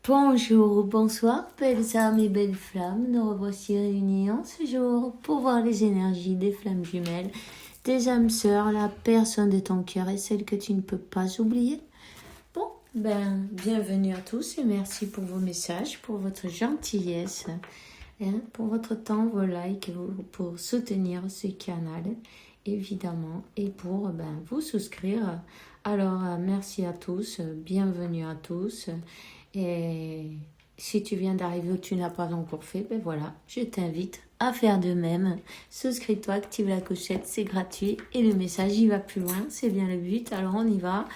Bonjour ou bonsoir, belles âmes et belles flammes. Nous revoici réunis en ce jour pour voir les énergies des flammes jumelles, des âmes sœurs, la personne de ton cœur et celle que tu ne peux pas oublier. Bon, bienvenue à tous et merci pour vos messages, pour votre gentillesse, pour votre temps, vos likes, pour soutenir ce canal, évidemment, et pour vous souscrire. Alors, merci à tous, bienvenue à tous. Et si tu viens d'arriver ou tu n'as pas encore fait, ben voilà, je t'invite à faire de même. Souscris-toi, active la clochette, c'est gratuit. Et le message, il va plus loin, c'est bien le but. Alors on y va.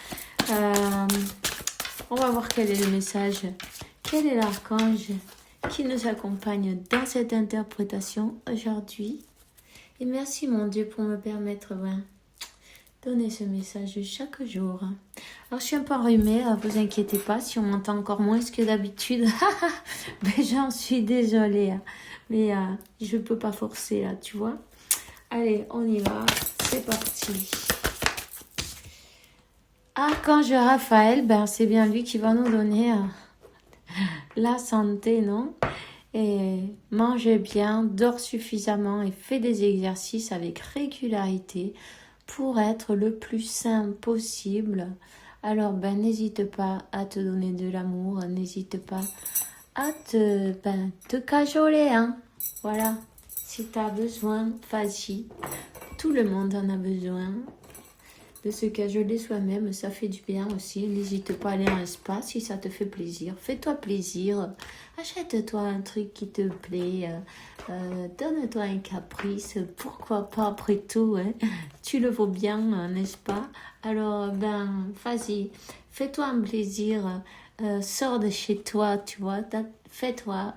On va voir quel est le message. Quel est l'archange qui nous accompagne dans cette interprétation aujourd'hui. Et merci mon Dieu pour me permettre donner ce message chaque jour. Alors je suis un peu enrhumée, vous inquiétez pas si on m'entend encore moins que d'habitude. Ben, j'en suis désolée, mais je peux pas forcer là, tu vois. Allez, on y va, c'est parti. Archange Raphaël, c'est bien lui qui va nous donner la santé, non? Et mange bien, dors suffisamment et fais des exercices avec régularité pour être le plus sain possible. Alors, n'hésite pas à te donner de l'amour, n'hésite pas à te cajoler, hein. Voilà, si tu as besoin, vas-y. Tout le monde en a besoin. De se cajoler soi-même, ça fait du bien aussi. N'hésite pas à aller à un spa si ça te fait plaisir. Fais-toi plaisir. Achète-toi un truc qui te plaît. Donne-toi un caprice. Pourquoi pas après tout, hein? Tu le vaux bien, n'est-ce pas? Alors, vas-y. Fais-toi un plaisir. Sors de chez toi, tu vois. Fais-toi.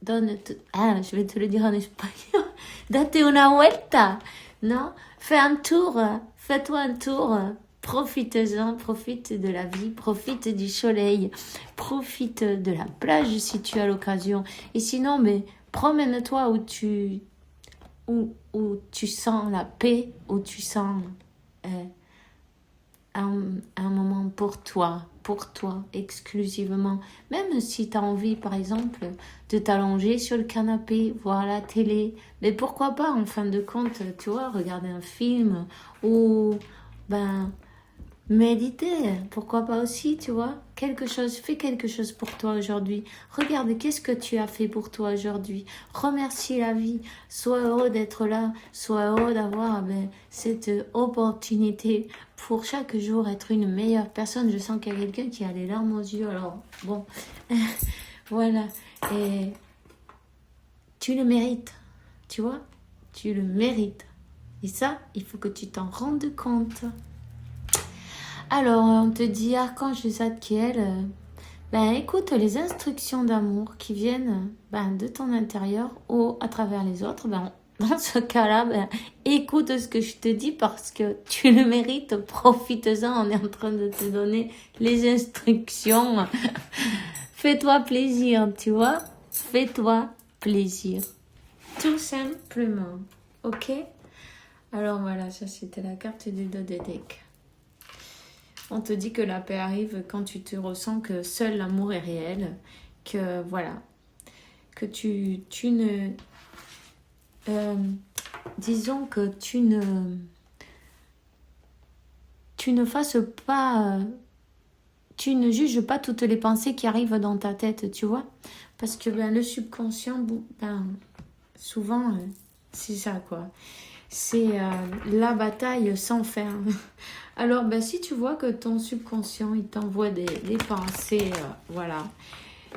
Je vais te le dire en espagnol. Date una vuelta. Non? Fais un tour. Fais-toi un tour, profite-en, profite de la vie, profite du soleil, profite de la plage si tu as l'occasion. Et sinon, promène-toi où tu sens la paix, où tu sens un moment pour toi exclusivement. Même si tu as envie, par exemple, de t'allonger sur le canapé, voir la télé, mais pourquoi pas, en fin de compte, tu vois, regarder un film ou méditer, pourquoi pas aussi, tu vois, fais quelque chose pour toi aujourd'hui. Regarde, qu'est-ce que tu as fait pour toi aujourd'hui. Remercie la vie, sois heureux d'être là, sois heureux d'avoir cette opportunité pour chaque jour être une meilleure personne. Je sens qu'il y a quelqu'un qui a les larmes aux yeux, alors bon, voilà, et tu le mérites, tu vois, tu le mérites. Et ça, il faut que tu t'en rendes compte. Alors, on te dit, Archange Zadkiel, écoute les instructions d'amour qui viennent de ton intérieur ou à travers les autres. Dans ce cas-là, écoute ce que je te dis parce que tu le mérites. Profite-en, on est en train de te donner les instructions. Fais-toi plaisir, tu vois. Fais-toi plaisir. Tout simplement. Ok? Alors voilà, ça c'était la carte du dos de deck. On te dit que la paix arrive quand tu te ressens que seul l'amour est réel, que voilà, que tu ne... disons que tu ne fasses pas... tu ne juges pas toutes les pensées qui arrivent dans ta tête, tu vois. Parce que le subconscient, souvent, c'est ça, quoi. C'est la bataille sans fin. Alors, si tu vois que ton subconscient, il t'envoie des pensées, voilà,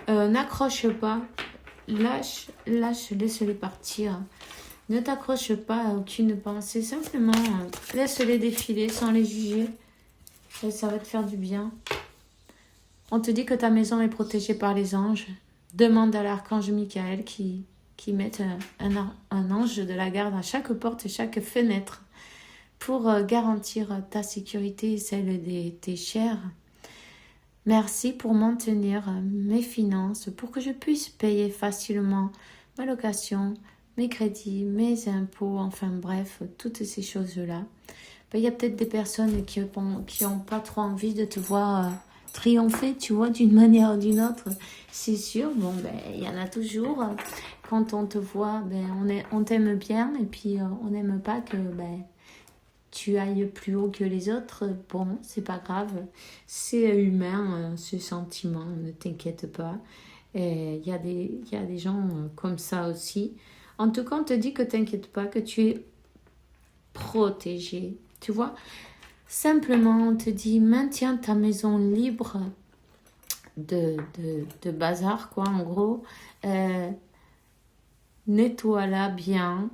n'accroche pas, lâche, laisse-les partir. Ne t'accroche pas à aucune pensée, simplement laisse-les défiler sans les juger. Et ça va te faire du bien. On te dit que ta maison est protégée par les anges. Demande à l'archange Michael qui mette un ange de la garde à chaque porte et chaque fenêtre pour garantir ta sécurité et celle de tes chers. Merci pour maintenir mes finances, pour que je puisse payer facilement ma location, mes crédits, mes impôts, enfin bref, toutes ces choses-là. Il y a peut-être des personnes qui n'ont pas trop envie de te voir triompher, tu vois, d'une manière ou d'une autre, c'est sûr. Bon, ben, il y en a toujours. Quand on te voit, ben, on t'aime bien et puis on n'aime pas que ben, tu ailles plus haut que les autres. Bon, c'est pas grave. C'est humain, ce sentiment, ne t'inquiète pas. Il y a des gens comme ça aussi. En tout cas, on te dit que t'inquiète pas, que tu es protégé. Tu vois, simplement, on te dit, maintiens ta maison libre de bazar, quoi, en gros. Nettoie-la bien.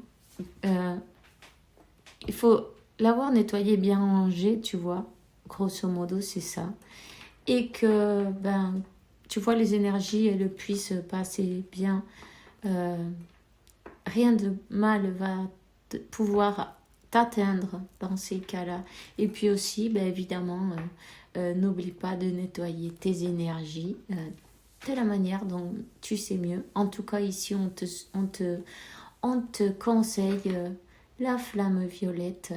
Il faut l'avoir nettoyé, bien rangé, tu vois. Grosso modo, c'est ça. Et que, ben, tu vois, les énergies, elles puissent passer bien. Rien de mal va pouvoir t'atteindre dans ces cas-là. Et puis aussi, ben, évidemment, n'oublie pas de nettoyer tes énergies de la manière dont tu sais mieux. En tout cas, ici, on te conseille la flamme violette.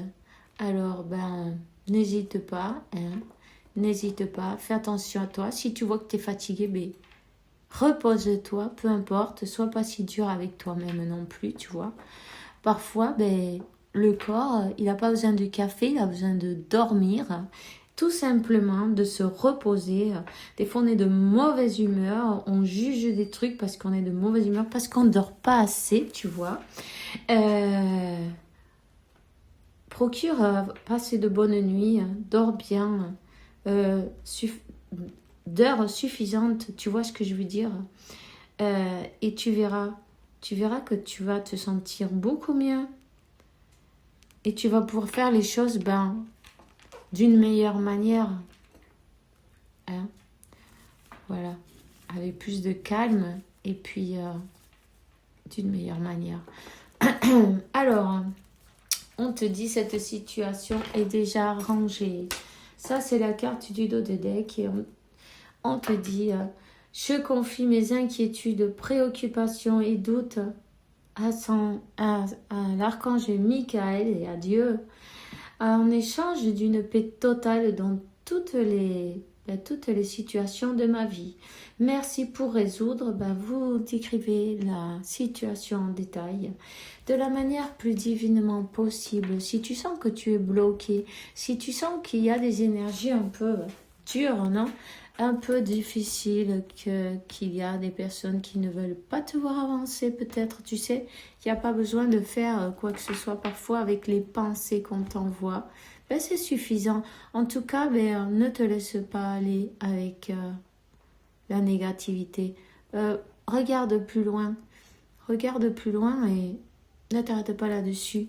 Alors, ben, n'hésite pas, hein. N'hésite pas, fais attention à toi. Si tu vois que tu es fatigué, ben, repose-toi, peu importe. Sois pas si dur avec toi-même non plus, tu vois. Parfois, ben, le corps, il n'a pas besoin de café, il a besoin de dormir. Tout simplement, de se reposer. Des fois, on est de mauvaise humeur, on juge des trucs parce qu'on est de mauvaise humeur, parce qu'on ne dort pas assez, tu vois. Procure passer de bonnes nuits, dors bien, d'heures suffisantes, tu vois ce que je veux dire. Et tu verras que tu vas te sentir beaucoup mieux. Et tu vas pouvoir faire les choses ben, d'une meilleure manière. Hein? Voilà. Avec plus de calme et puis d'une meilleure manière. Alors, on te dit cette situation est déjà rangée. Ça, c'est la carte du dos de deck. Et on te dit, je confie mes inquiétudes, préoccupations et doutes à l'archange Michael et à Dieu, en échange d'une paix totale dans toutes les situations de ma vie. Merci pour résoudre. Vous décrivez la situation en détail de la manière plus divinement possible. Si tu sens que tu es bloqué, si tu sens qu'il y a des énergies un peu dures, non? Un peu difficiles, qu'il y a des personnes qui ne veulent pas te voir avancer peut-être, tu sais, il n'y a pas besoin de faire quoi que ce soit parfois avec les pensées qu'on t'envoie. C'est suffisant. En tout cas, ne te laisse pas aller avec la négativité. Regarde plus loin et ne t'arrête pas là-dessus.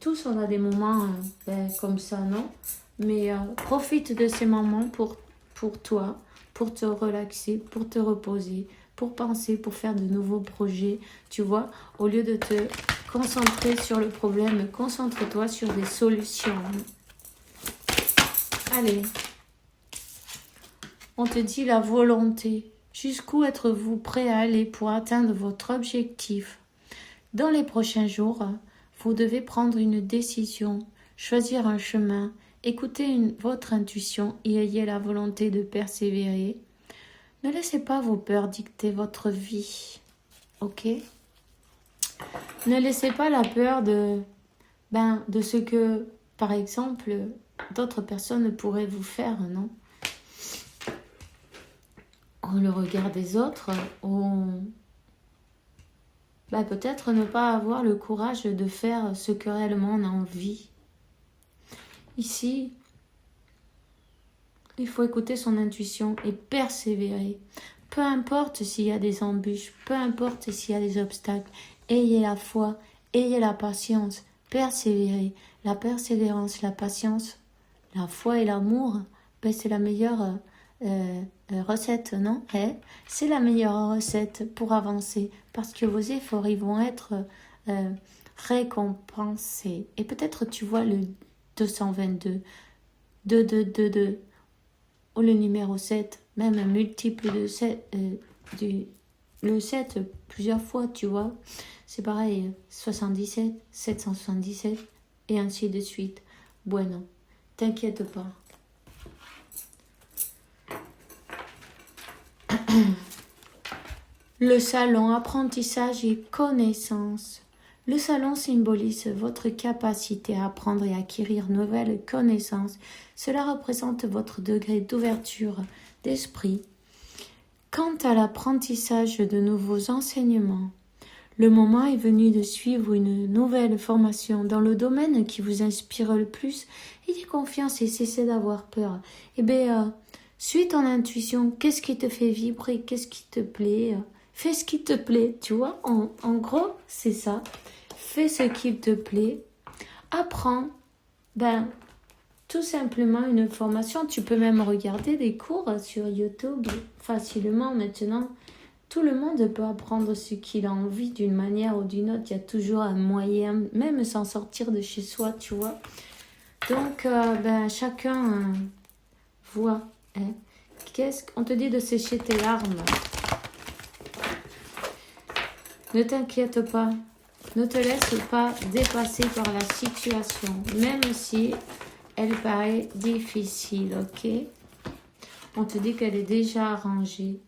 Tous on a des moments comme ça, non? Mais profite de ces moments pour toi, pour te relaxer, pour te reposer, pour penser, pour faire de nouveaux projets. Tu vois, au lieu de te concentrer sur le problème, concentre-toi sur des solutions. Allez, on te dit la volonté. Jusqu'où êtes-vous prêt à aller pour atteindre votre objectif? Dans les prochains jours, vous devez prendre une décision, choisir un chemin, écoutez votre intuition et ayez la volonté de persévérer. Ne laissez pas vos peurs dicter votre vie, ok? Ne laissez pas la peur de ce que, par exemple, d'autres personnes pourraient vous faire, non? Ou le regard des autres, ou peut-être ne pas avoir le courage de faire ce que réellement on a envie. Ici, il faut écouter son intuition et persévérer. Peu importe s'il y a des embûches, peu importe s'il y a des obstacles, ayez la foi, ayez la patience, persévérez. La persévérance, la patience, la foi et l'amour, c'est la meilleure recette, non? C'est la meilleure recette pour avancer parce que vos efforts, ils vont être récompensés. Et peut-être tu vois le 222, 2222, ou le numéro 7, même un multiple de 7, le 7 plusieurs fois, tu vois. C'est pareil, 77, 777, et ainsi de suite. Bueno, t'inquiète pas. Le salon, apprentissage et connaissance. Le salon symbolise votre capacité à apprendre et acquérir nouvelles connaissances. Cela représente votre degré d'ouverture d'esprit. Quant à l'apprentissage de nouveaux enseignements, le moment est venu de suivre une nouvelle formation dans le domaine qui vous inspire le plus. Ayez confiance et cessez d'avoir peur. Suis ton intuition. Qu'est-ce qui te fait vibrer? Qu'est-ce qui te plaît? Fais ce qui te plaît, tu vois. En gros, c'est ça. Fais ce qui te plaît. Apprends. Tout simplement une formation. Tu peux même regarder des cours sur YouTube facilement maintenant. Tout le monde peut apprendre ce qu'il a envie d'une manière ou d'une autre. Il y a toujours un moyen, même sans sortir de chez soi, tu vois. Donc, chacun voit. Hein. On te dit de sécher tes larmes. Ne t'inquiète pas. Ne te laisse pas dépasser par la situation, même si elle paraît difficile, ok? On te dit qu'elle est déjà arrangée.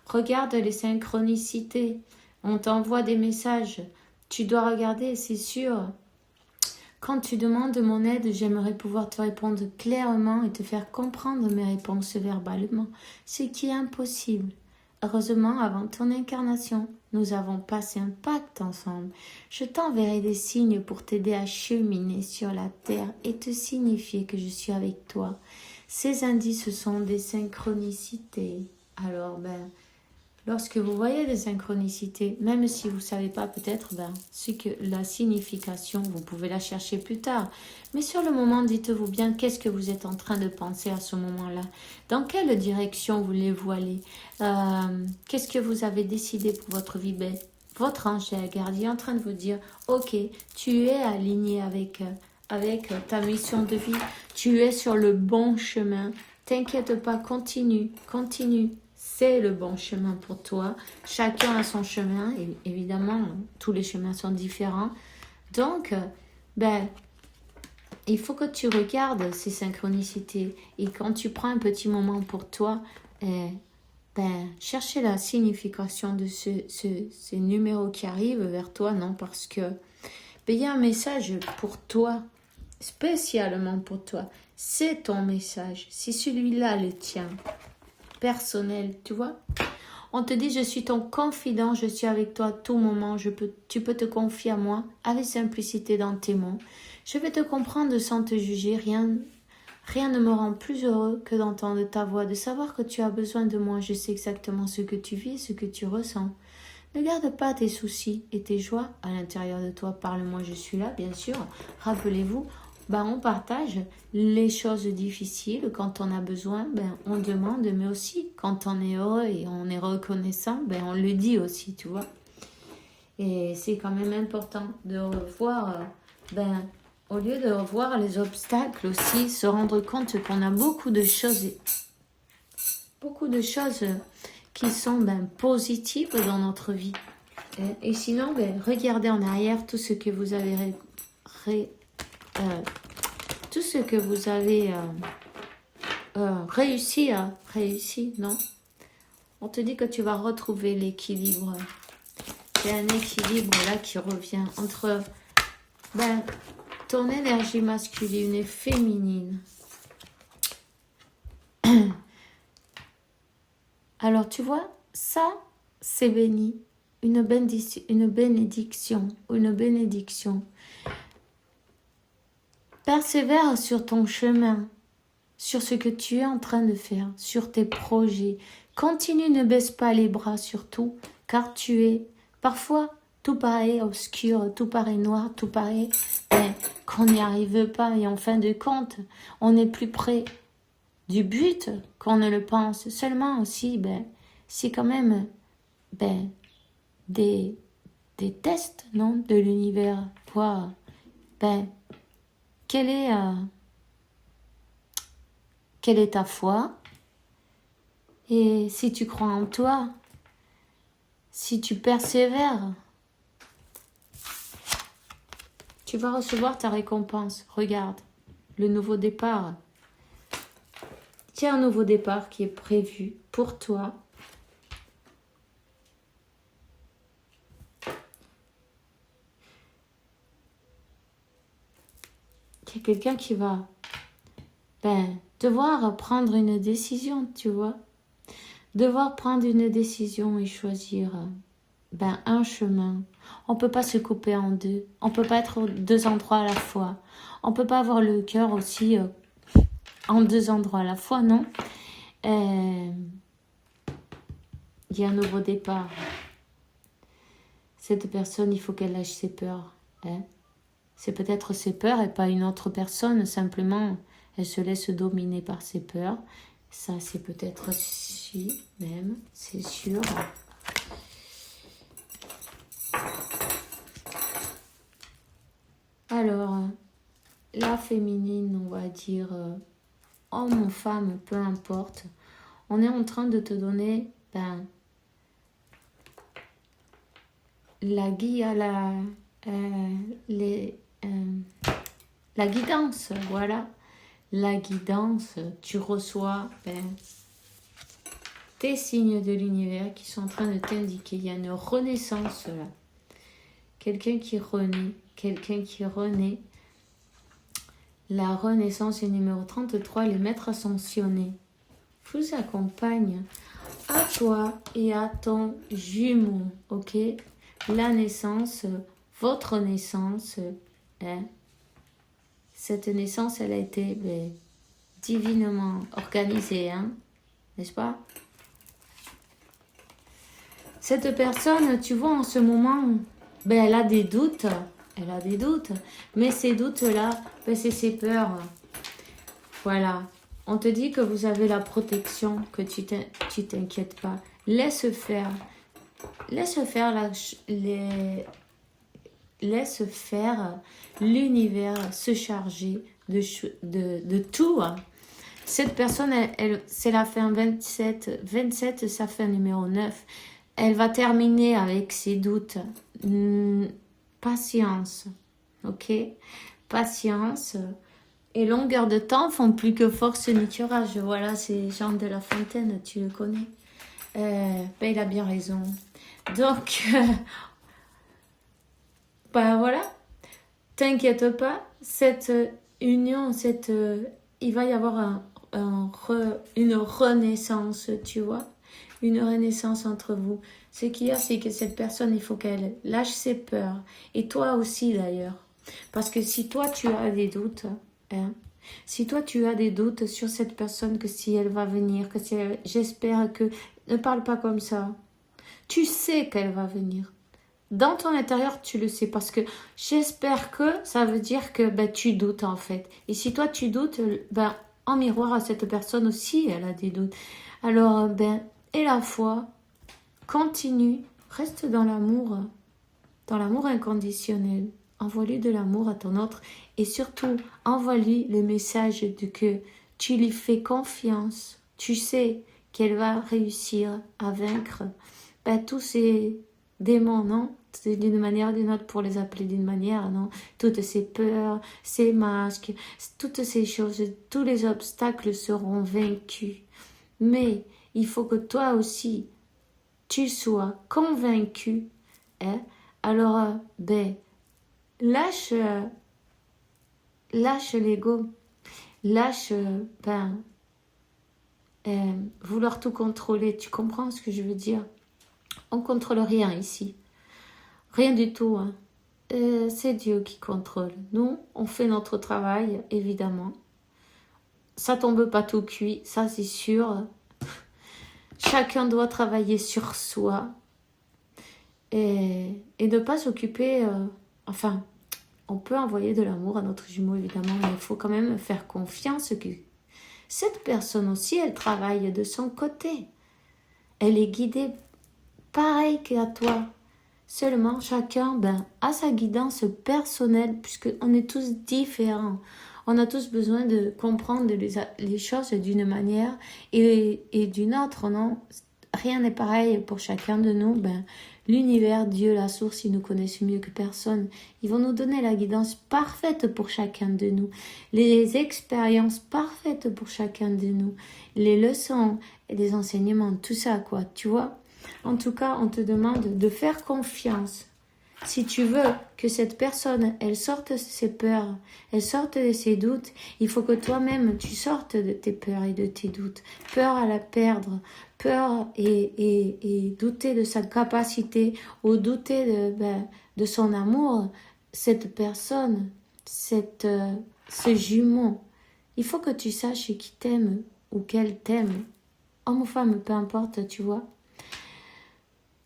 Regarde les synchronicités. On t'envoie des messages. Tu dois regarder, c'est sûr. Quand tu demandes mon aide, j'aimerais pouvoir te répondre clairement et te faire comprendre mes réponses verbalement, ce qui est impossible. Heureusement, avant ton incarnation, nous avons passé un pacte ensemble. Je t'enverrai des signes pour t'aider à cheminer sur la terre et te signifier que je suis avec toi. Ces indices sont des synchronicités. Alors, lorsque vous voyez des synchronicités, même si vous ne savez pas peut-être ce que la signification, vous pouvez la chercher plus tard. Mais sur le moment, dites-vous bien qu'est-ce que vous êtes en train de penser à ce moment-là. Dans quelle direction voulez-vous aller? Qu'est-ce que vous avez décidé pour votre vie? Votre ange gardien est en train de vous dire, ok, tu es aligné avec ta mission de vie. Tu es sur le bon chemin. T'inquiète pas, continue. C'est le bon chemin pour toi. Chacun a son chemin. Et évidemment, tous les chemins sont différents. Donc, il faut que tu regardes ces synchronicités. Et quand tu prends un petit moment pour toi, chercher la signification de ces numéros qui arrivent vers toi, non? Parce que il y a un message pour toi, spécialement pour toi. C'est ton message. C'est celui-là le tien. Personnel, tu vois. On te dit, je suis ton confident, je suis avec toi à tout moment, tu peux te confier à moi avec simplicité dans tes mots. Je vais te comprendre sans te juger, rien ne me rend plus heureux que d'entendre ta voix, de savoir que tu as besoin de moi, je sais exactement ce que tu vis, ce que tu ressens. Ne garde pas tes soucis et tes joies à l'intérieur de toi, parle-moi, je suis là, bien sûr. Rappelez-vous, on partage les choses difficiles. Quand on a besoin, on demande, mais aussi quand on est heureux et on est reconnaissant, on le dit aussi, tu vois. Et c'est quand même important de revoir, au lieu de revoir les obstacles aussi, se rendre compte qu'on a beaucoup de choses qui sont positives dans notre vie. Et sinon, regardez en arrière tout ce que vous avez réussi, non? On te dit que tu vas retrouver l'équilibre. Il y a un équilibre là qui revient entre ton énergie masculine et féminine. Alors tu vois, ça c'est béni, une bénédiction. Persévère sur ton chemin, sur ce que tu es en train de faire, sur tes projets. Continue, ne baisse pas les bras surtout, car parfois, tout paraît obscur, tout paraît noir, tout paraît qu'on n'y arrive pas. Et en fin de compte, on est plus près du but qu'on ne le pense. Seulement aussi, c'est quand même des tests, non, de l'univers. Voir, quelle est ta foi? Et si tu crois en toi, si tu persévères, tu vas recevoir ta récompense. Regarde, le nouveau départ. Il y a un nouveau départ qui est prévu pour toi. qu'il y a quelqu'un qui va devoir prendre une décision, tu vois. Devoir prendre une décision et choisir un chemin. On ne peut pas se couper en deux. On ne peut pas être aux deux endroits à la fois. On ne peut pas avoir le cœur aussi en deux endroits à la fois, non. Il y a un nouveau départ. Cette personne, il faut qu'elle lâche ses peurs. C'est peut-être ses peurs et pas une autre personne. Simplement, elle se laisse dominer par ses peurs. Ça, c'est peut-être si, même, c'est sûr. Alors, la féminine, on va dire, homme ou femme, peu importe. On est en train de te donner la guidance, voilà. La guidance, tu reçois tes signes de l'univers qui sont en train de t'indiquer. Il y a une renaissance là. Quelqu'un qui renaît. La renaissance est numéro 33, les maîtres ascensionnés. Je vous accompagne à toi et à ton jumeau, ok? La naissance, votre naissance, cette naissance, elle a été divinement organisée, n'est-ce pas? Cette personne, tu vois, en ce moment, elle a des doutes. Elle a des doutes. Mais ces doutes-là, c'est ses peurs. Voilà. On te dit que vous avez la protection, que tu t'inquiètes pas. Laisse faire. Laisse faire l'univers se charger de tout. Cette personne, c'est la fin 27. 27, ça fait un numéro 9. Elle va terminer avec ses doutes. Patience. Ok? Patience. Et longueur de temps font plus que force ni courage. Voilà, c'est Jean de La Fontaine, tu le connais. Il a bien raison. Donc, voilà. T'inquiète pas, cette union, il va y avoir une renaissance, tu vois. Une renaissance entre vous. Ce qu'il y a, c'est que cette personne, il faut qu'elle lâche ses peurs. Et toi aussi, d'ailleurs. Parce que si toi, tu as des doutes, si toi, tu as des doutes sur cette personne, que si elle va venir, j'espère que... Ne parle pas comme ça. Tu sais qu'elle va venir. Dans ton intérieur, tu le sais. Parce que j'espère que ça veut dire que tu doutes, en fait. Et si toi, tu doutes, en miroir à cette personne aussi, elle a des doutes. Alors, et la foi, continue, reste dans l'amour inconditionnel. Envoie-lui de l'amour à ton autre et surtout, envoie-lui le message de que tu lui fais confiance. Tu sais qu'elle va réussir à vaincre tous ces démons, non? D'une manière ou d'une autre, pour les appeler d'une manière, non? Toutes ces peurs, ces masques, toutes ces choses, tous les obstacles seront vaincus. Mais il faut que toi aussi, tu sois convaincu. Alors, lâche l'ego. Lâche, vouloir tout contrôler. Tu comprends ce que je veux dire? On contrôle rien ici. Rien du tout. C'est Dieu qui contrôle. Nous, on fait notre travail, évidemment. Ça tombe pas tout cuit, ça c'est sûr. Chacun doit travailler sur soi et ne pas s'occuper... on peut envoyer de l'amour à notre jumeau, évidemment, mais il faut quand même faire confiance que cette personne aussi, elle travaille de son côté. Elle est guidée pareil qu'à toi. Seulement, chacun a sa guidance personnelle, puisqu'on est tous différents. On a tous besoin de comprendre les choses d'une manière et d'une autre, non? Rien n'est pareil pour chacun de nous. L'univers, Dieu, la source, ils nous connaissent mieux que personne. Ils vont nous donner la guidance parfaite pour chacun de nous. Les expériences parfaites pour chacun de nous. Les leçons et les enseignements, tout ça, quoi, tu vois? En tout cas, on te demande de faire confiance. Si tu veux que cette personne, elle sorte de ses peurs, elle sorte de ses doutes, il faut que toi-même, tu sortes de tes peurs et de tes doutes. Peur à la perdre, peur et douter de sa capacité ou douter de son amour. Cette personne, ce jumeau, il faut que tu saches qui t'aime ou qu'elle t'aime. Homme ou femme, peu importe, tu vois.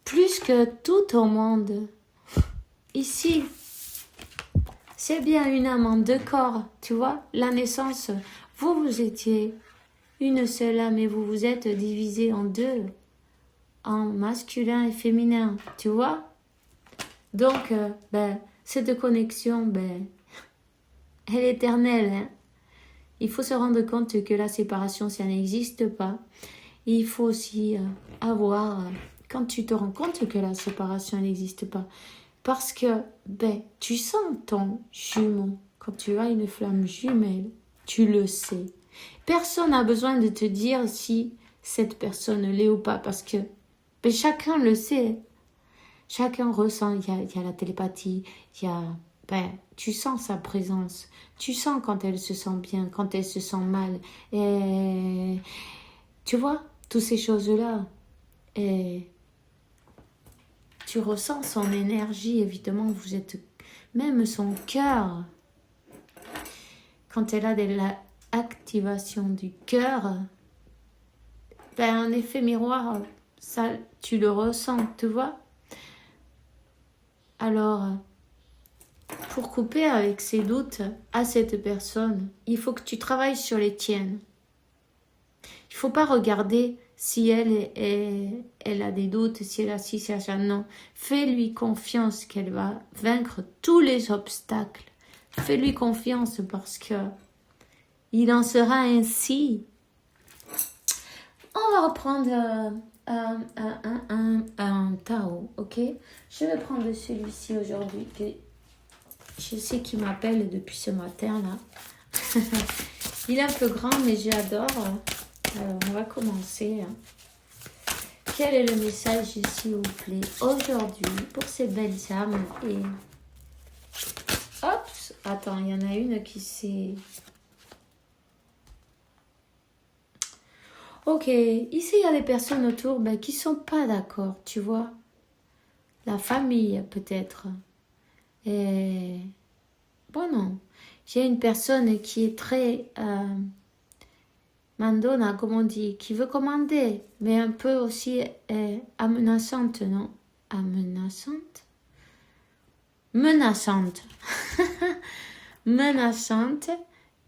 Plus que tout au monde. Ici, c'est bien une âme en deux corps, tu vois. La naissance, vous étiez une seule âme et vous vous êtes divisé en deux, en masculin et féminin, tu vois. Donc, cette connexion, elle est éternelle. Hein. Il faut se rendre compte que la séparation, ça n'existe pas. Il faut aussi quand tu te rends compte que la séparation n'existe pas, parce que tu sens ton jumeau. Quand tu as une flamme jumelle, tu le sais. Personne n'a besoin de te dire si cette personne l'est ou pas, parce que chacun le sait. Chacun ressent, il y a la télépathie, tu sens sa présence. Tu sens quand elle se sent bien, quand elle se sent mal. Et tu vois, toutes ces choses-là. Et tu ressens son énergie, évidemment, vous êtes même son cœur. Quand elle a de l'activation du cœur, un effet miroir, ça, tu le ressens, tu vois. Alors, pour couper avec ces doutes à cette personne, il faut que tu travailles sur les tiennes. Il ne faut pas regarder si elle a des doutes, si elle a ci, si elle a ça. Non, fais-lui confiance qu'elle va vaincre tous les obstacles. Fais-lui confiance parce que il en sera ainsi. On va reprendre un tarot, ok? Je vais prendre celui-ci aujourd'hui que je sais qu'il m'appelle depuis ce matin là. Il est un peu grand mais j'adore. Alors on va commencer. Quel est le message s'il vous plaît aujourd'hui pour ces belles âmes et... Hop, attends, il y en a une qui s'est... Ok, ici il y a des personnes autour qui sont pas d'accord, tu vois. La famille peut-être. Et... Bon non, j'ai une personne qui est très... mandona, comme on dit, qui veut commander, mais un peu aussi amenaçante, non? Amenaçante? Menaçante. Menaçante.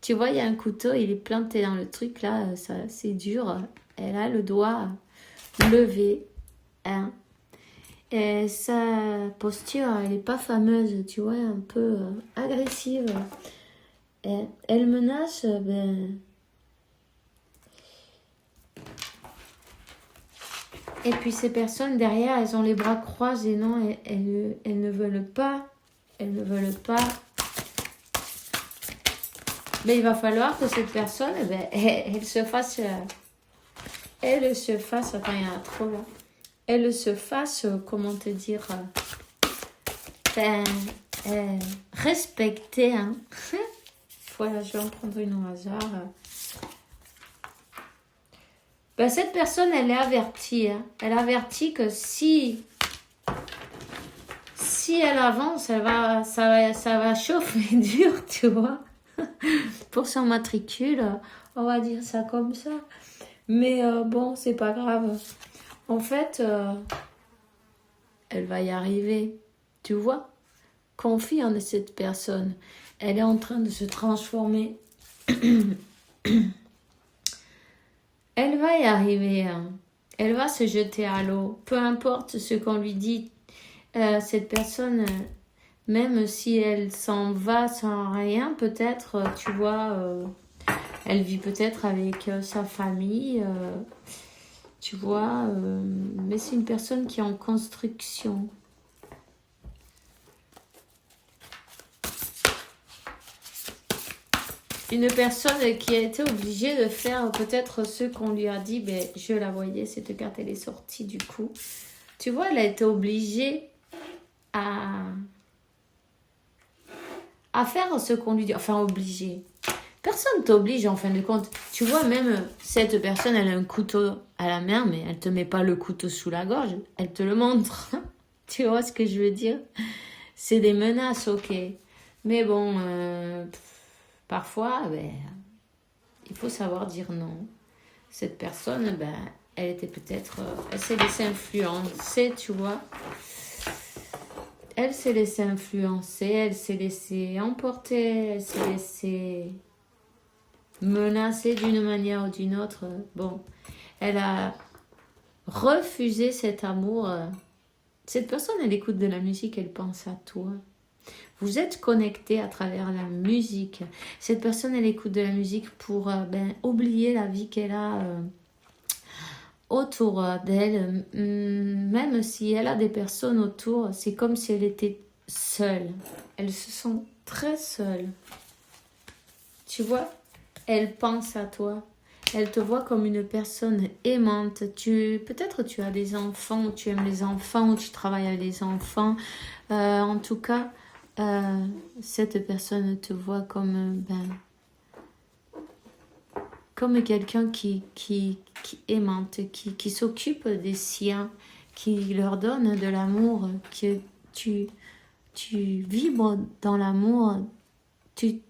Tu vois, il y a un couteau, il est planté dans le truc là, ça, c'est dur. Elle a le doigt levé. Hein. Et sa posture, elle n'est pas fameuse, tu vois, un peu agressive. Et elle menace, Et puis ces personnes derrière, elles ont les bras croisés, non, elles ne veulent pas. Elles ne veulent pas. Mais il va falloir que cette personne, elle se fasse... Attends, il y en a trop là. Elle se fasse, comment te dire... respecter. Hein. Voilà, je vais en prendre une au hasard. Cette personne, elle est avertie. Hein. Elle avertit que si elle avance, ça va chauffer dur, tu vois. Pour son matricule, on va dire ça comme ça. Mais bon, c'est pas grave. En fait, elle va y arriver. Tu vois, confie en cette personne. Elle est en train de se transformer. Elle va y arriver. Hein. Elle va se jeter à l'eau. Peu importe ce qu'on lui dit, cette personne, même si elle s'en va sans rien, peut-être, tu vois, elle vit peut-être avec sa famille, tu vois, mais c'est une personne qui est en construction. Une personne qui a été obligée de faire peut-être ce qu'on lui a dit. Je la voyais, cette carte, elle est sortie du coup. Tu vois, elle a été obligée à, à faire ce qu'on lui dit. Enfin, obligé. Personne t'oblige en fin de compte. Tu vois, même cette personne, elle a un couteau à la main, mais elle te met pas le couteau sous la gorge. Elle te le montre. Tu vois ce que je veux dire? C'est des menaces, ok. Mais bon, parfois, ben, il faut savoir dire non. Cette personne, ben, elle était peut-être... elle s'est laissée influencer, tu vois. Elle s'est laissée influencer, elle s'est laissée emporter, elle s'est laissée menacer d'une manière ou d'une autre. Bon, elle a refusé cet amour. Cette personne, elle écoute de la musique, elle pense à toi. Vous êtes connectés à travers la musique. Cette personne, elle écoute de la musique pour oublier la vie qu'elle a autour d'elle. Même si elle a des personnes autour, c'est comme si elle était seule. Elle se sent très seule. Tu vois, elle pense à toi. Elle te voit comme une personne aimante. Peut-être tu as des enfants, ou tu aimes les enfants, ou tu travailles avec les enfants. En tout cas, cette personne te voit comme comme quelqu'un qui aimante, qui s'occupe des siens, qui leur donne de l'amour, que tu vibres dans l'amour, tu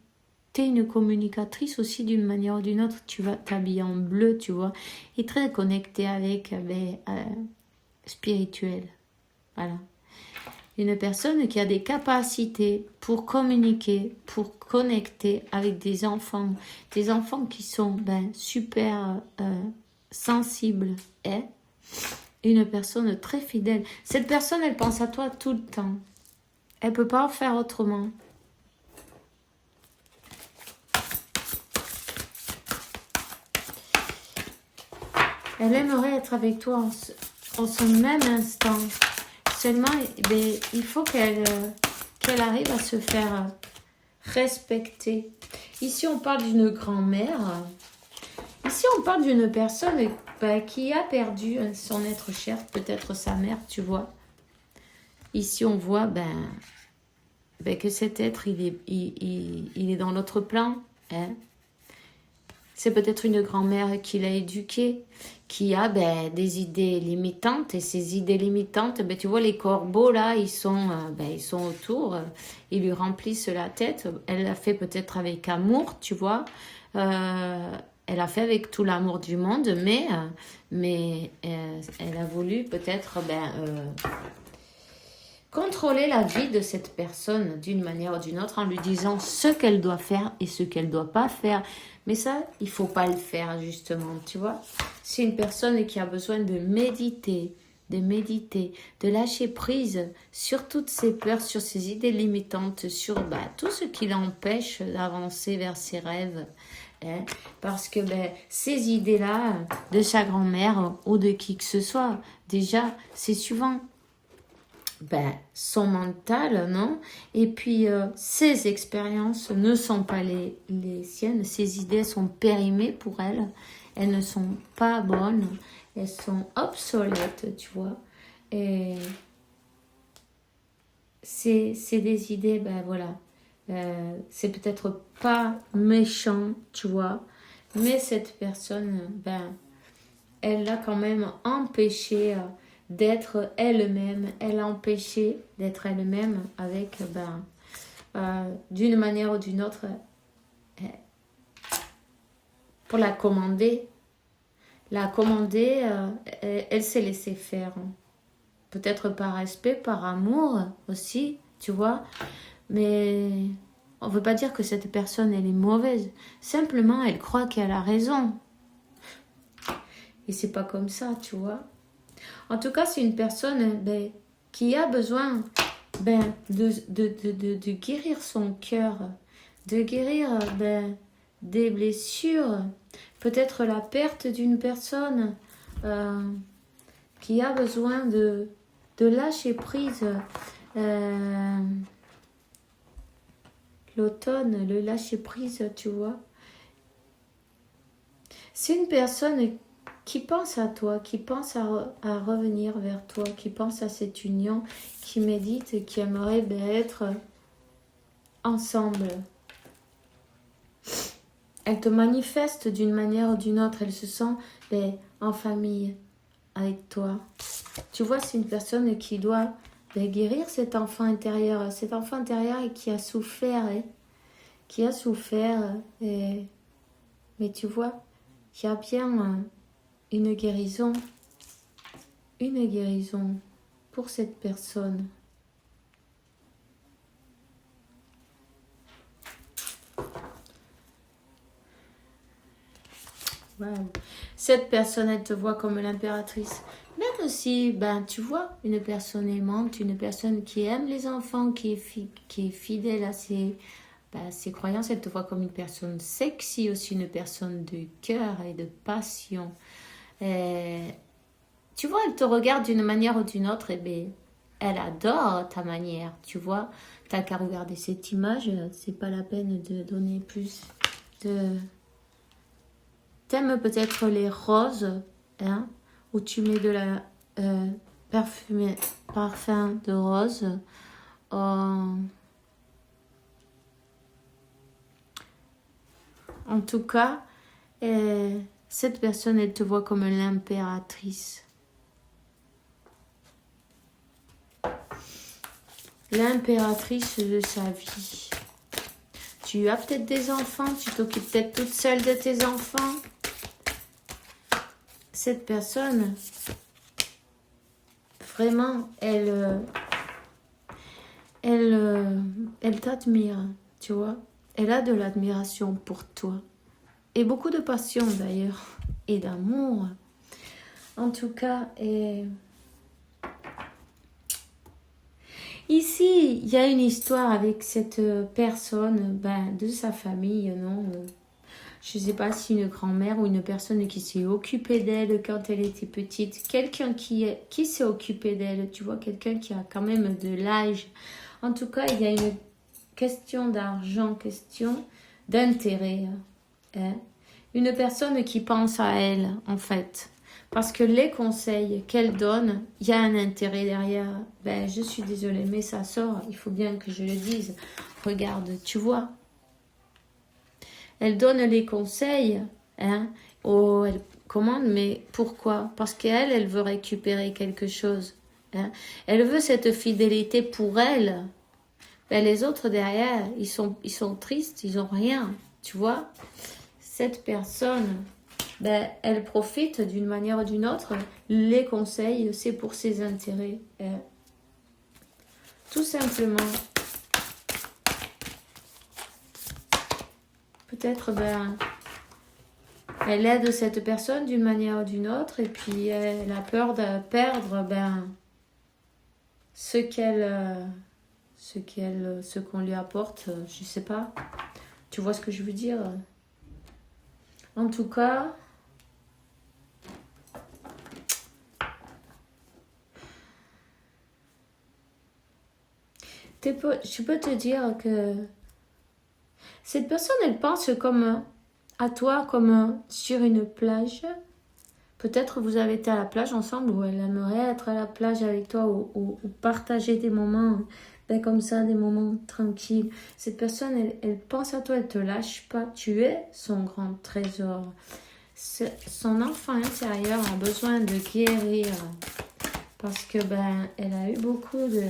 es une communicatrice aussi d'une manière ou d'une autre, tu vas t'habiller en bleu, tu vois, et très connectée avec spirituel. Voilà. Une personne qui a des capacités pour communiquer, pour connecter avec des enfants qui sont super sensibles, et une personne très fidèle. Cette personne, elle pense à toi tout le temps. Elle peut pas en faire autrement. Elle aimerait être avec toi en ce même instant. Seulement, il faut qu'elle arrive à se faire respecter. Ici, on parle d'une grand-mère. Ici, on parle d'une personne qui a perdu son être cher, peut-être sa mère, tu vois. Ici, on voit que cet être, il est dans l'autre plan. Hein. C'est peut-être une grand-mère qui l'a éduqué, qui a des idées limitantes. Et ces idées limitantes, tu vois, les corbeaux, là, ils sont autour. Ils lui remplissent la tête. Elle l'a fait peut-être avec amour, tu vois. Elle a fait avec tout l'amour du monde, mais elle a voulu peut-être contrôler la vie de cette personne d'une manière ou d'une autre en lui disant ce qu'elle doit faire et ce qu'elle ne doit pas faire. Mais ça, il ne faut pas le faire justement, tu vois. C'est une personne qui a besoin de méditer, de lâcher prise sur toutes ses peurs, sur ses idées limitantes, sur tout ce qui l'empêche d'avancer vers ses rêves. Hein, parce que ces idées-là de sa grand-mère ou de qui que ce soit, déjà, c'est souvent son mental, non? Et puis, ses expériences ne sont pas les siennes. Ses idées sont périmées pour elle. Elles ne sont pas bonnes. Elles sont obsolètes, tu vois. Et c'est des idées, voilà. C'est peut-être pas méchant, tu vois. Mais cette personne, elle l'a quand même empêché d'être elle-même. Elle a empêché d'être elle-même avec, d'une manière ou d'une autre, pour la commander. La commander, elle s'est laissée faire. Peut-être par respect, par amour aussi, tu vois. Mais on ne veut pas dire que cette personne, elle est mauvaise. Simplement, elle croit qu'elle a raison. Et c'est pas comme ça, tu vois. En tout cas, c'est une personne qui a besoin de guérir son cœur, de guérir des blessures, peut-être la perte d'une personne qui a besoin de lâcher prise. L'automne, le lâcher prise, tu vois. C'est une personne qui pense à toi, qui pense à revenir vers toi, qui pense à cette union, qui médite et qui aimerait être ensemble. Elle te manifeste d'une manière ou d'une autre, elle se sent en famille avec toi. Tu vois, c'est une personne qui doit guérir cet enfant intérieur et qui a souffert, mais tu vois, il y a bien une guérison pour cette personne. Wow. Cette personne, elle te voit comme l'impératrice. Même aussi, tu vois, une personne aimante, une personne qui aime les enfants, qui est fidèle à ses croyances, elle te voit comme une personne sexy aussi, une personne de cœur et de passion. Tu vois, elle te regarde d'une manière ou d'une autre, elle adore ta manière, tu vois. T'as qu'à regarder cette image, c'est pas la peine de donner plus de... T'aimes peut-être les roses, où tu mets de la parfum de rose. En tout cas, cette personne, elle te voit comme l'impératrice. L'impératrice de sa vie. Tu as peut-être des enfants, tu t'occupes peut-être toute seule de tes enfants. Cette personne, vraiment, elle t'admire, tu vois. Elle a de l'admiration pour toi. Et beaucoup de passion d'ailleurs. Et d'amour. En tout cas, ici, il y a une histoire avec cette personne, de sa famille, non. Je ne sais pas si une grand-mère ou une personne qui s'est occupée d'elle quand elle était petite. Quelqu'un qui s'est occupé d'elle, tu vois, quelqu'un qui a quand même de l'âge. En tout cas, il y a une question d'argent, question d'intérêt. Une personne qui pense à elle, en fait. Parce que les conseils qu'elle donne, il y a un intérêt derrière. Je suis désolée, mais ça sort. Il faut bien que je le dise. Regarde, tu vois. Elle donne les conseils. Elle commande, mais pourquoi? Parce elle veut récupérer quelque chose. Elle veut cette fidélité pour elle. Les autres derrière, ils sont tristes, ils n'ont rien. Tu vois? Cette personne... elle profite d'une manière ou d'une autre. Les conseils, c'est pour ses intérêts. Tout simplement. Peut-être, elle aide cette personne d'une manière ou d'une autre. Et puis, elle a peur de perdre, ce qu'on lui apporte. Je sais pas. Tu vois ce que je veux dire? En tout cas... Je peux te dire que cette personne, elle pense comme à toi, comme sur une plage. Peut-être vous avez été à la plage ensemble ou elle aimerait être à la plage avec toi ou partager des moments comme ça, des moments tranquilles. Cette personne, elle pense à toi, elle te lâche pas. Tu es son grand trésor. Son enfant intérieur a besoin de guérir parce que elle a eu beaucoup de...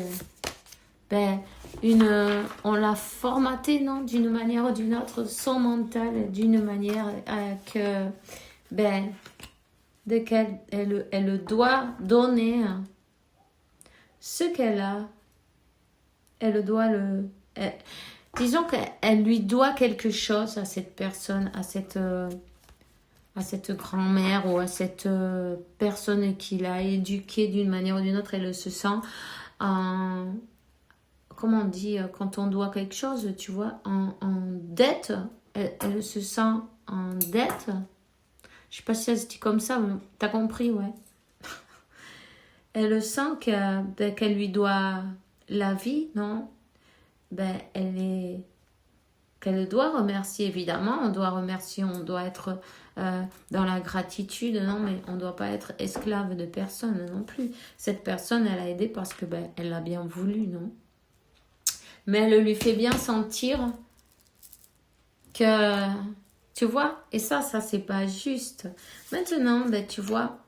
on l'a formaté, non, d'une manière ou d'une autre, son mental, d'une manière que, elle doit donner ce qu'elle a. Elle doit disons qu'elle lui doit quelque chose à cette personne, à cette grand-mère ou à cette personne qui l'a éduquée d'une manière ou d'une autre. Elle se sent comment on dit, quand on doit quelque chose, tu vois, en dette, elle se sent en dette. Je sais pas si ça se dit comme ça, mais t'as compris, ouais. Elle sent qu'elle lui doit la vie, non? Qu'elle doit remercier, évidemment. On doit remercier, on doit être dans la gratitude, non, mais on ne doit pas être esclave de personne non plus. Cette personne, elle a aidé parce que ben, elle l'a bien voulu, non? Mais elle lui fait bien sentir que, tu vois, et ça c'est pas juste. Maintenant, ben, tu vois,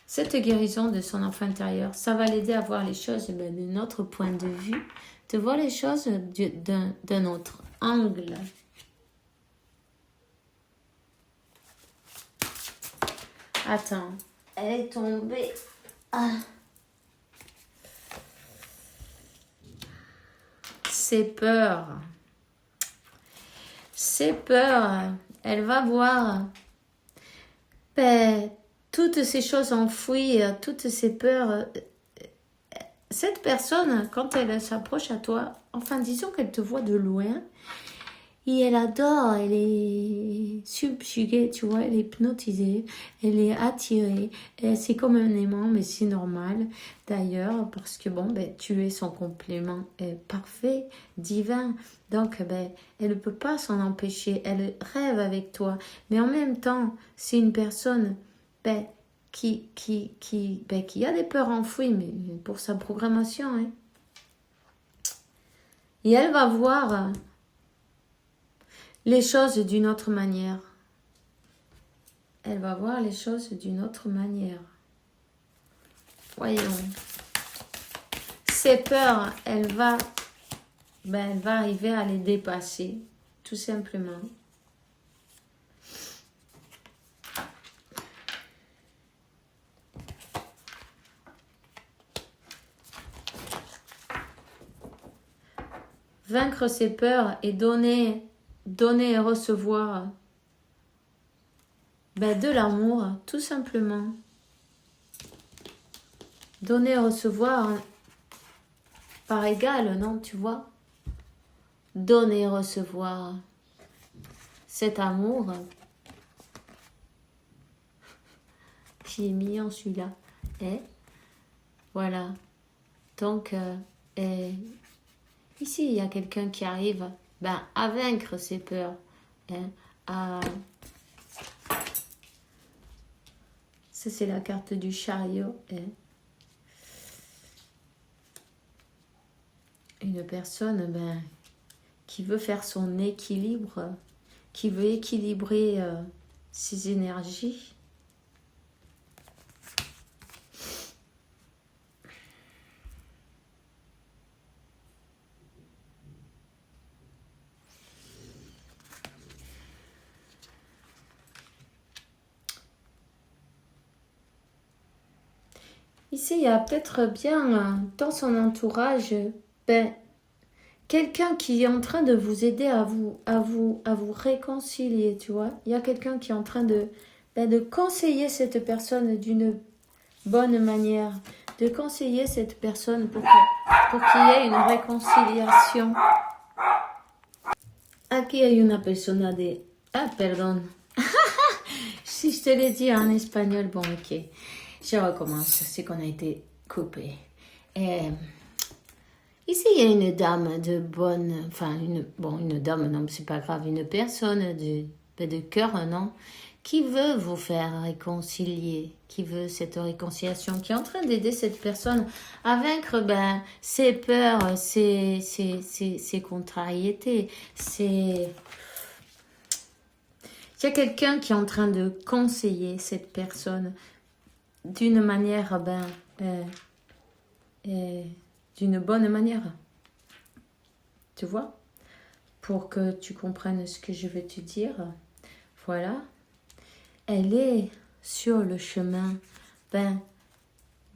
cette guérison de son enfant intérieur, ça va l'aider à voir les choses ben, de notre point de vue, de voir les choses d'un autre angle. Attends, elle est tombée. Ah. Ses peurs. Ses peurs. Elle va voir ben, toutes ces choses enfouies, toutes ces peurs. Cette personne, quand elle s'approche à toi, enfin disons qu'elle te voit de loin, et elle adore, elle est subjuguée, tu vois, elle est hypnotisée, elle est attirée, c'est comme un aimant, mais c'est normal d'ailleurs, parce que bon, ben, tu es son complément parfait, divin, donc ben, elle ne peut pas s'en empêcher, elle rêve avec toi, mais en même temps, c'est une personne ben, qui a des peurs enfouies, mais pour sa programmation, hein. Et elle va voir les choses d'une autre manière. Elle va voir les choses d'une autre manière. Voyons. Ses peurs, elle va arriver à les dépasser, tout simplement. Vaincre ses peurs et donner et recevoir ben, de l'amour, tout simplement. Donner et recevoir par égal, non, tu vois? Donner et recevoir cet amour. Qui est mignon celui-là. Et voilà. Donc, ici, il y a quelqu'un qui arrive ben, à vaincre ses peurs. Hein, ça, c'est la carte du chariot. Une personne ben, qui veut faire son équilibre, qui veut équilibrer ses énergies. Ici, il y a peut-être bien dans son entourage ben, quelqu'un qui est en train de vous aider à vous réconcilier, tu vois. Il y a quelqu'un qui est en train de conseiller cette personne d'une bonne manière, de conseiller cette personne pour qu'il y ait une réconciliation. Aquí hay una persona de... Ah, pardon. Si je te l'ai dit en espagnol, bon, ok. Je recommence, c'est qu'on a été coupé. Ici, il y a une dame de bonne... Enfin, une dame, non, c'est pas grave. Une personne de cœur, non, qui veut vous faire réconcilier, qui veut cette réconciliation, qui est en train d'aider cette personne à vaincre ben, ses peurs, ses contrariétés, Il y a quelqu'un qui est en train de conseiller cette personne d'une manière, d'une bonne manière. Tu vois? Pour que tu comprennes ce que je veux te dire. Voilà. Elle est sur le chemin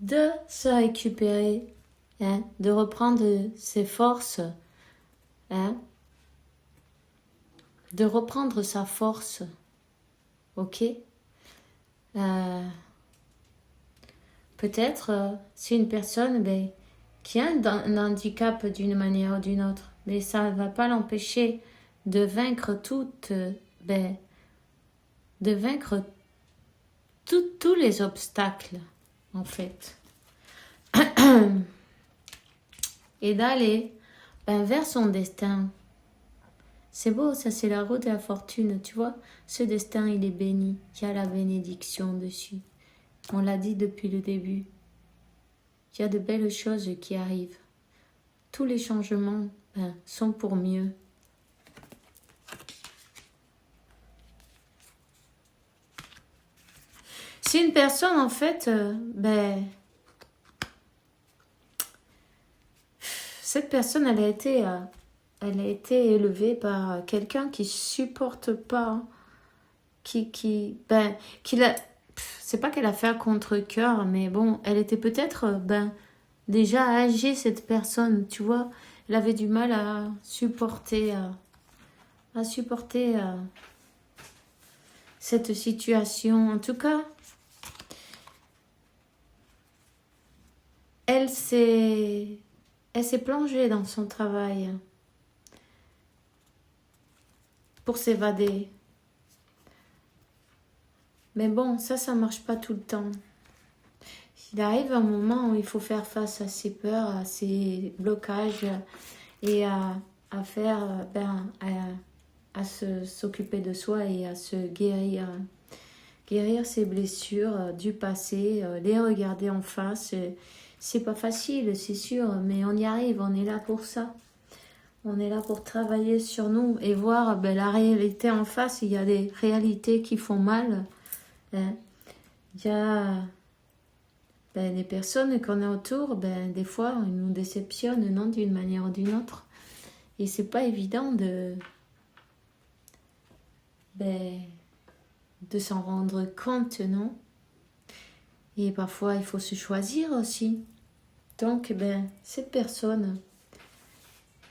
de se récupérer, hein, de reprendre ses forces, hein, de reprendre sa force. Ok? Peut-être c'est une personne qui a un handicap d'une manière ou d'une autre, mais ça ne va pas l'empêcher de vaincre tous les obstacles, en fait. Et d'aller vers son destin. C'est beau, ça c'est la roue de la fortune, tu vois. Ce destin, il est béni. Il y a la bénédiction dessus. On l'a dit depuis le début. Il y a de belles choses qui arrivent. Tous les changements sont pour mieux. Si une personne, en fait, cette personne, elle a été élevée par quelqu'un qui supporte pas, c'est pas qu'elle a fait à contre-cœur, mais bon, elle était peut-être, déjà âgée, cette personne, tu vois. Elle avait du mal à supporter, cette situation. En tout cas, elle s'est plongée dans son travail pour s'évader. Mais bon, ça marche pas tout le temps. Il arrive un moment où il faut faire face à ses peurs, à ses blocages et à s'occuper de soi et à se guérir. Guérir ses blessures du passé, les regarder en face. C'est pas facile, c'est sûr, mais on y arrive, on est là pour ça. On est là pour travailler sur nous et voir la réalité en face. Il y a des réalités qui font mal. Il y a des personnes qu'on a autour, des fois, ils nous déceptionnent, non, d'une manière ou d'une autre. Et c'est pas évident de s'en rendre compte, non? Et parfois, il faut se choisir aussi. Donc, cette personne,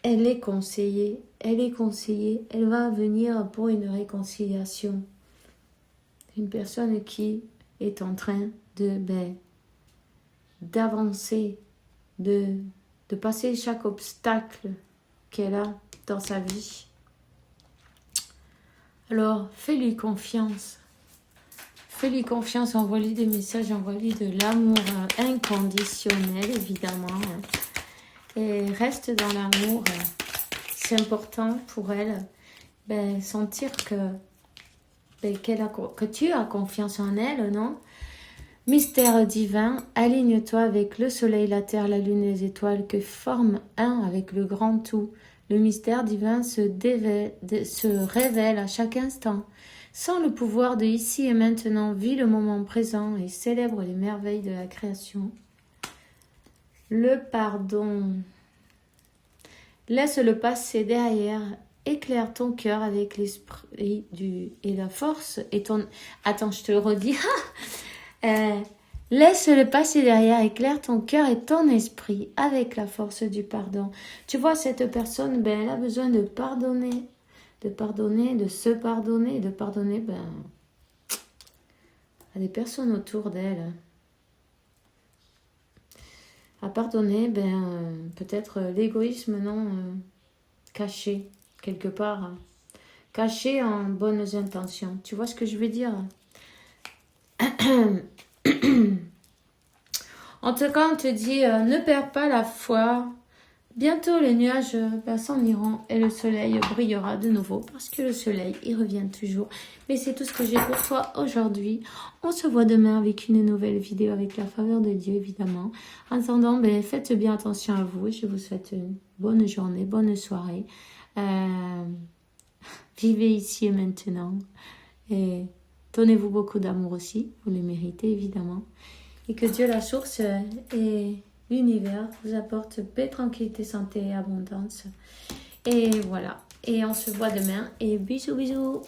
elle est conseillée, elle va venir pour une réconciliation. Une personne qui est en train d'avancer, de passer chaque obstacle qu'elle a dans sa vie. Alors, fais-lui confiance. Fais-lui confiance, envoie-lui des messages, envoie-lui de l'amour inconditionnel, évidemment. Et reste dans l'amour. C'est important pour elle. Sentir que tu as confiance en elle, non? Mystère divin, aligne-toi avec le soleil, la terre, la lune et les étoiles que forment un avec le grand tout. Le mystère divin se révèle à chaque instant. Sans le pouvoir de ici et maintenant, vis le moment présent et célèbre les merveilles de la création. Le pardon. Laisse le passé derrière. Éclaire ton cœur avec l'esprit et la force et ton... Attends, je te le redis. Laisse le passé derrière, éclaire ton cœur et ton esprit avec la force du pardon. Tu vois, cette personne, elle a besoin de pardonner, de se pardonner, de pardonner à des personnes autour d'elle. À pardonner, peut-être l'égoïsme, non, caché, quelque part, caché en bonnes intentions. Tu vois ce que je veux dire? En tout cas, on te dit, ne perds pas la foi. Bientôt, les nuages s'en iront et le soleil brillera de nouveau parce que le soleil, il revient toujours. Mais c'est tout ce que j'ai pour toi aujourd'hui. On se voit demain avec une nouvelle vidéo avec la faveur de Dieu, évidemment. En attendant, faites bien attention à vous. Je vous souhaite une bonne journée, bonne soirée. Vivez ici et maintenant. Et donnez-vous beaucoup d'amour aussi. Vous le méritez, évidemment. Et que Dieu, la source et l'univers vous apporte paix, tranquillité, santé et abondance. Et voilà. Et on se voit demain. Et bisous, bisous.